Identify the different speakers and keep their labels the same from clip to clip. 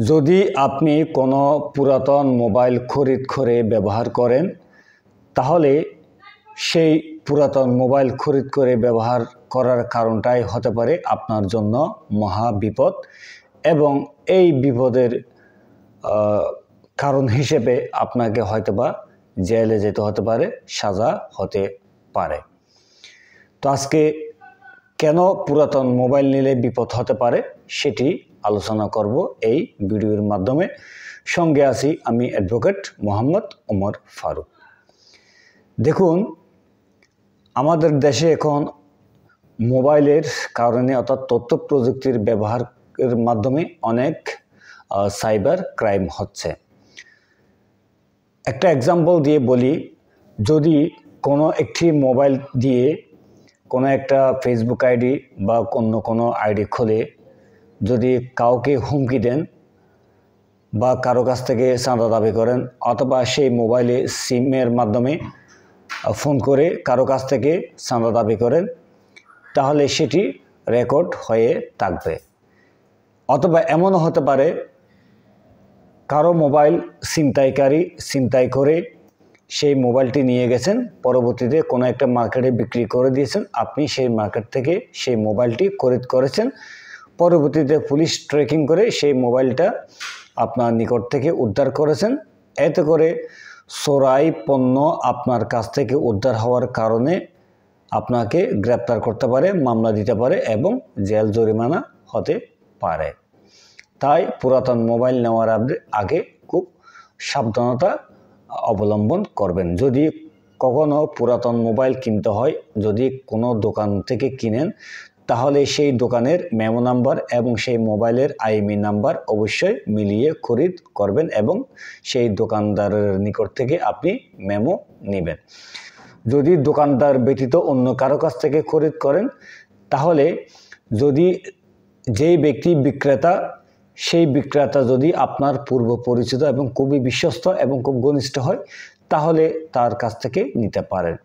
Speaker 1: যদি আপনি কোনো পুরাতন মোবাইল খরিদ করে ব্যবহার করেন তাহলে সেই পুরাতন মোবাইল খরিদ করে ব্যবহার করার কারণটাই হতে পারে আপনার জন্য মহা বিপদ এবং এই বিপদের কারণ হিসেবে আপনাকে হয়তোবা জেলে যেতে হতে পারে, সাজা হতে পারে। তো আজকে কেন পুরাতন মোবাইল নিলে বিপদ হতে পারে সেটি আলোচনা করব এই ভিডিওর মাধ্যমে। সঙ্গে আছি আমি অ্যাডভোকেট মোহাম্মদ ওমর ফারুক। দেখুন, আমাদের দেশে এখন মোবাইলের কারণে অর্থাৎ তথ্য প্রযুক্তির ব্যবহারের মাধ্যমে অনেক সাইবার ক্রাইম হচ্ছে। একটা এক্সাম্পল দিয়ে বলি, যদি কোনো একটি মোবাইল দিয়ে কোনো একটা ফেসবুক আইডি বা অন্য কোনো আইডি খুলে যদি কাউকে হুমকি দেন বা কারো কাছ থেকে চাঁদা দাবি করেন অথবা সেই মোবাইলে সিমের মাধ্যমে ফোন করে কারো কাছ থেকে চাঁদা দাবি করেন, তাহলে সেটি রেকর্ড হয়ে থাকবে। অথবা এমনও হতে পারে কারো মোবাইল ছিনতাই করে সেই মোবাইলটি নিয়ে গেছেন, পরবর্তীতে কোনো একটা মার্কেটে বিক্রি করে দিয়েছেন, আপনি সেই মার্কেট থেকে সেই মোবাইলটি খরিদ করেছেন, পরবর্তীতে পুলিশ ট্র্যাকিং করে সেই মোবাইলটা আপনার নিকট থেকে উদ্ধার করেছেন। এতে করে চোরাই পণ্য আপনার কাছ থেকে উদ্ধার হওয়ার কারণে আপনাকে গ্রেপ্তার করতে পারে, মামলা দিতে পারে এবং জেল জরিমানা হতে পারে। তাই পুরাতন মোবাইল নেওয়ার আগে খুব সাবধানতা অবলম্বন করবেন। যদি কখনো পুরাতন মোবাইল কিনতে হয়, যদি কোনো দোকান থেকে কিনেন, তাহলে সেই দোকানের মেমো নাম্বার এবং সেই মোবাইলের আইএমইআই নাম্বার অবশ্যই মিলিয়ে খরিদ করবেন এবং সেই দোকানদারের নিকট থেকে আপনি মেমো নেবেন। যদি দোকানদার ব্যতীত অন্য কারো কাছ থেকে খরিদ করেন, তাহলে যদি যেই ব্যক্তি বিক্রেতা, সেই বিক্রেতা যদি আপনার পূর্ব পরিচিত এবং খুবই বিশ্বস্ত এবং খুব ঘনিষ্ঠ হয়, তাহলে তার কাছ থেকে নিতে পারেন।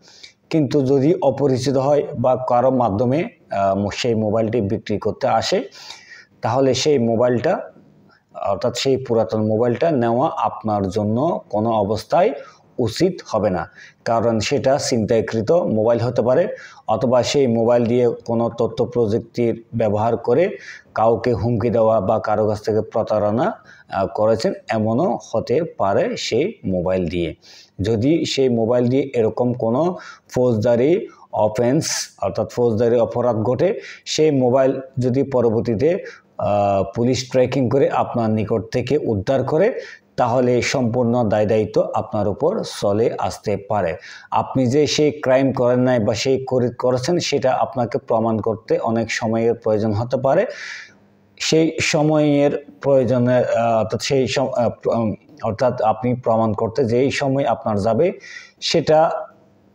Speaker 1: কিন্তু যদি অপরিচিত হয় বা কারো মাধ্যমে সেই মোবাইলটি বিক্রি করতে আসে, তাহলে সেই মোবাইলটা অর্থাৎ সেই পুরাতন মোবাইলটা নেওয়া আপনার জন্য কোনো অবস্থায় উচিত হবে না। কারণ সেটা ছিনতাইকৃত মোবাইল হতে পারে, অথবা সেই মোবাইল দিয়ে কোনো তথ্য প্রযুক্তির ব্যবহার করে কাউকে হুমকি দেওয়া বা কারো কাছ থেকে প্রতারণা করেছেন, এমনও হতে পারে সেই মোবাইল দিয়ে। যদি সেই মোবাইল দিয়ে এরকম কোনো ফৌজদারি অফেন্স অর্থাৎ ফৌজদারি অপরাধ ঘটে, সেই মোবাইল যদি পরবর্তীতে পুলিশ ট্র্যাকিং করে আপনার নিকট থেকে উদ্ধার করে, তাহলে সম্পূর্ণ দায়-দায়িত্ব আপনার উপর চলে আসতে পারে। আপনি যে সেই ক্রাইম করেন নাই বা সেই খরিদ করেছেন, সেটা আপনাকে প্রমাণ করতে অনেক সময়ের প্রয়োজন হতে পারে। সেই সময়ের প্রয়োজনে অর্থাৎ আপনি প্রমাণ করতে যেই সময় আপনার যাবে, সেটা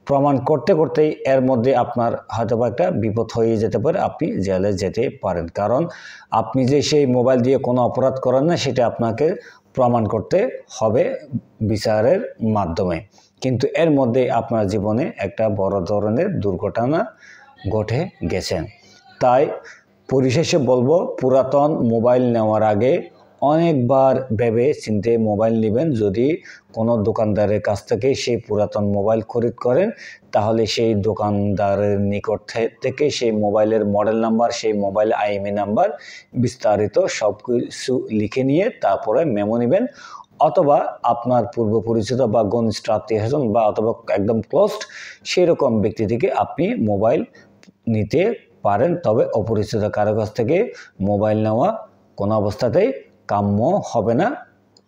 Speaker 1: প্রমাণ করতে করতেই এর মধ্যে আপনার হয়তোবা একটা বিপদ হয়ে যেতে পারে, আপনি জেলে যেতে পারেন। কারণ আপনি যে সেই মোবাইল দিয়ে কোনো অপরাধ করেন না, সেটা আপনাকে প্রমাণ করতে হবে বিচারের মাধ্যমে। কিন্তু এর মধ্যে আপনার জীবনে একটা বড় ধরনের দুর্ঘটনা ঘটে গেছে। তাই পরিশেষে বলবো, পুরাতন মোবাইল নেওয়ার আগে অনেকবার ভেবে চিন্তে মোবাইল নেবেন। যদি কোনো দোকানদারের কাছ থেকে সেই পুরাতন মোবাইল খরিদ করেন, তাহলে সেই দোকানদারের নিকট থেকে সেই মোবাইলের মডেল নাম্বার, সেই মোবাইল আইএমইআই নাম্বার বিস্তারিত সব কিছু লিখে নিয়ে তারপরে মেমো নেবেন। অথবা আপনার পূর্ব পরিচিত বা ঘনিষ্ঠ আত্মীয়স্বজন বা অথবা একদম ক্লোজড সেরকম ব্যক্তি থেকে আপনি মোবাইল নিতে পারেন। তবে অপরিচিত কারো কাছ থেকে মোবাইল নেওয়া কোনো অবস্থাতেই কাম্য হবে না,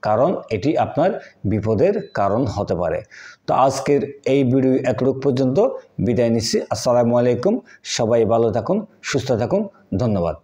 Speaker 1: কারণ এটি আপনার বিপদের কারণ হতে পারে। তো আজকের এই ভিডিও এতটুকু পর্যন্ত, বিদায় নিচ্ছি। আসসালামু আলাইকুম। সবাই ভালো থাকুন, সুস্থ থাকুন। ধন্যবাদ।